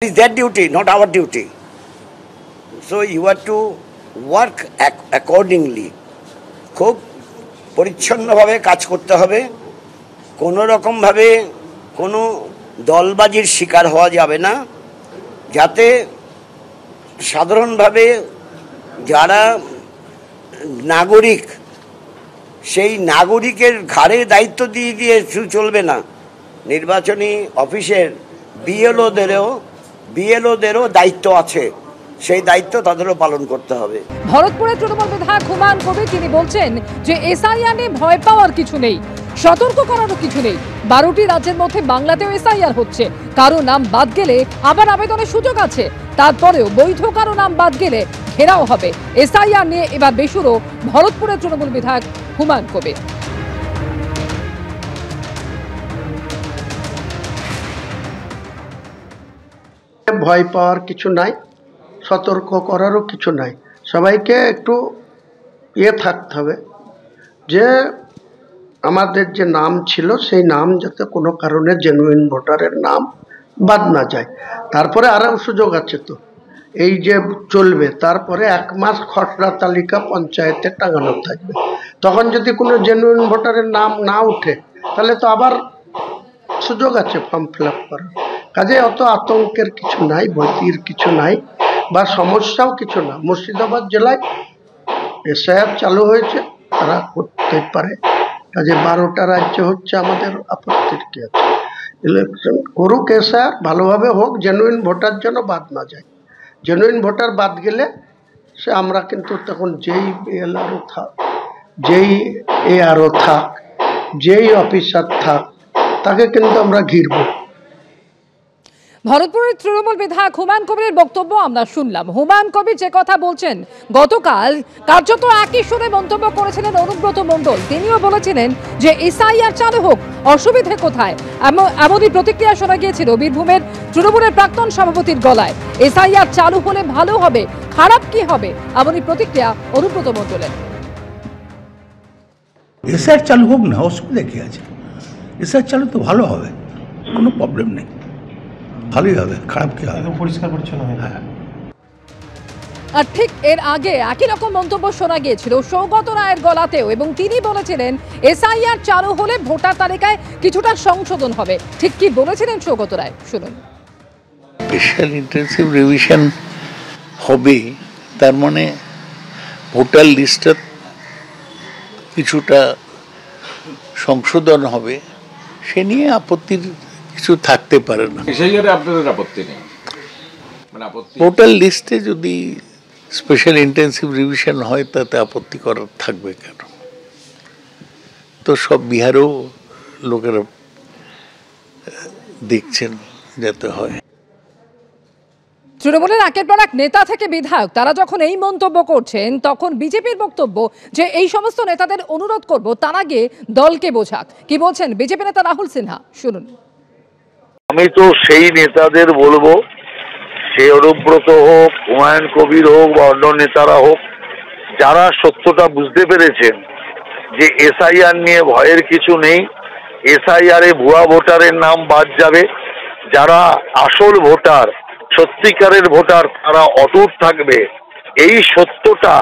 It is their duty, not our duty. So you have to work accordingly. খুব পরিচ্ছন্নভাবে কাজ করতে হবে, কোনো রকমভাবে কোনো দলবাজির শিকার হওয়া যাবে না, যাতে সাধারণভাবে যারা নাগরিক সেই নাগরিকের ঘাড়ে দায়িত্ব দিয়ে দিয়ে চলবে না। নির্বাচনী অফিসের বিএলওদেরও দায়িত্ব আছে, সেই দায়িত্ব তাদেরও পালন করতে হবে। ভরতপুরের তৃণমূল বিধায়ক হুমায়ুন কবির তিনি বলছেন যে এসআইআর নিয়ে ভয় পাওয়ার কিছু নেই, সতর্ক করারও কিছু নেই। 12টি রাজ্যের মধ্যে বাংলাতেও এসআইআর হচ্ছে, কারো নাম বাদ গেলে আবার আবেদনের সুযোগ আছে। তারপরেও বৈধ কারো নাম বাদ গেলে ঘেরাও হবে। এসআইআর নিয়ে এবার বেসুরো ভরতপুরের তৃণমূল বিধায়ক হুমায়ুন কবির। ভয় পাওয়ার কিছু নাই, সতর্ক করারও কিছু নাই। সবাইকে একটু থাকতে হবে যে আমাদের যে নাম ছিল সেই নাম যাতে কোনো কারণে জেনুইন ভোটারের নাম বাদ না যায়। তারপরে আরও সুযোগ আছে, তো এই যে চলবে, তারপরে 1 মাস খসড়া তালিকা পঞ্চায়েতে টাঙানো থাকবে। তখন যদি কোনো জেনুইন ভোটারের নাম না উঠে তাহলে তো আবার সুযোগ আছে ফর্ম ফিল আপ করার। কাজে অত আতঙ্কের কিছু নাই, ভীতির কিছু নাই, বা সমস্যাও কিছু না। মুর্শিদাবাদ জেলায় এসআইআর চালু হয়েছে, তারা করতে পারে। কাজে 12টা রাজ্য হচ্ছে, আমাদের আপত্তির কি আছে? ইলেকশন করুক, এসআইআর ভালোভাবে হোক, জেনুইন ভোটার যেন বাদ না যায়। জেনুইন ভোটার বাদ গেলে সে আমরা কিন্তু তখন যেই বিএলআরও থাক, যেই এআরও থাক, যেই অফিসার থাক, তাকে কিন্তু আমরা ঘিরব। ভরতপুরের তৃণমূল বিধায়ক হুমায়ুন কবিরের বক্তব্য আমরা শুনলাম। হুমায়ুন কবির যে কথা বলছেন, গতকাল কার্যত একই সুরে মন্তব্য করেছিলেন অনুব্রত মণ্ডল। তিনিও বলেছিলেন যে এসআইআর চালু হোক, অসুবিধে কোথায়? এমনই প্রতিক্রিয়া শোনা গিয়েছিল বীরভূমের তৃণমূলের প্রাক্তন সভাপতির গলায়। এসআইআর চালু হলে ভালো হবে, খারাপ কি হবে? এমনই প্রতিক্রিয়া অনুব্রত মণ্ডলের। এসআইআর চালু হোক না, অসুবিধা কি আছে? এসআইআর চালু তো ভালো হবে, কোনো প্রবলেম নেই, ভালোই হবে, খারাপ কি হবে? পরিষ্কার পরিচ্ছন্ন হবে। হ্যাঁ। আর ঠিক এর আগে একই রকম মন্তব্য শোনা গিয়েছিল সৌগত রায়ের গলাতেও, এবং তিনি বলেছিলেন এসআইআর চালু হলে ভোটার তালিকায় কিছুটা সংশোধন হবে। ঠিক কি বলেছিলেন সৌগত রায়, শুনুন। স্পেশাল ইন্টেনসিভ রিভিশন হবে, তার মানে ভোটার লিস্টে কিছুটা সংশোধন হবে, সে নিয়ে আপত্তির কিছু থাকতে পারে না। আপনাদের আপত্তি নেই? ভোটার লিস্টে যদি স্পেশাল ইন্টেনসিভ রিভিশন হয় তাতে আপত্তি করার থাকবে কেন? তো সব বিহারেও লোকেরা দেখছেন যাতে হয়। তৃণমূলের একের পর এক নেতা থেকে বিধায়ক তারা যখন এই মন্তব্য করছেন, তখন বিজেপির বক্তব্য যে এই সমস্ত নেতাদের অনুরোধ করব তারা গিয়ে দলকে বোঝাক। কি বলছেন বিজেপি নেতা রাহুল সিনহা, শুনুন। আমি তো সেই নেতাদের বলবো, সে অনুব্রত হোক, হুমায়ুন কবির হোক বা অন্য নেতারা হোক, যারা সত্যটা বুঝতে পেরেছেন যে এসআইআর নিয়ে ভয়ের কিছু নেই, এসআইআরে ভুয়া ভোটারের নাম বাদ যাবে, যারা আসল ভোটার, সত্যিকারের ভোটার, তারা অটুট থাকবে। এই সত্যটা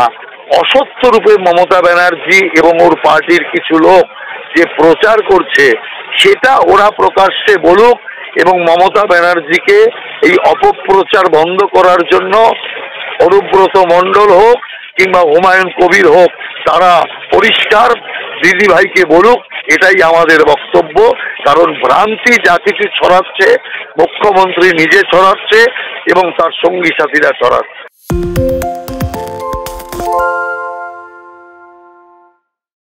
অসত্য রূপে মমতা ব্যানার্জি এবং ওর পার্টির কিছু লোক যে প্রচার করছে, সেটা ওরা প্রকাশ্যে বলুক, এবং মমতা ব্যানার্জিকে এই অপপ্রচার বন্ধ করার জন্য অনুব্রত মণ্ডল হোক কিংবা হুমায়ুন কবির হোক, তারা পরিষ্কার দিদি ভাইকে বলুক। এটাই আমাদের বক্তব্য। কারণ ভ্রান্তি যা কিছু ছড়াচ্ছে, মুখ্যমন্ত্রী নিজে ছড়াচ্ছে এবং তার সঙ্গী সাথীরা ছড়াচ্ছে।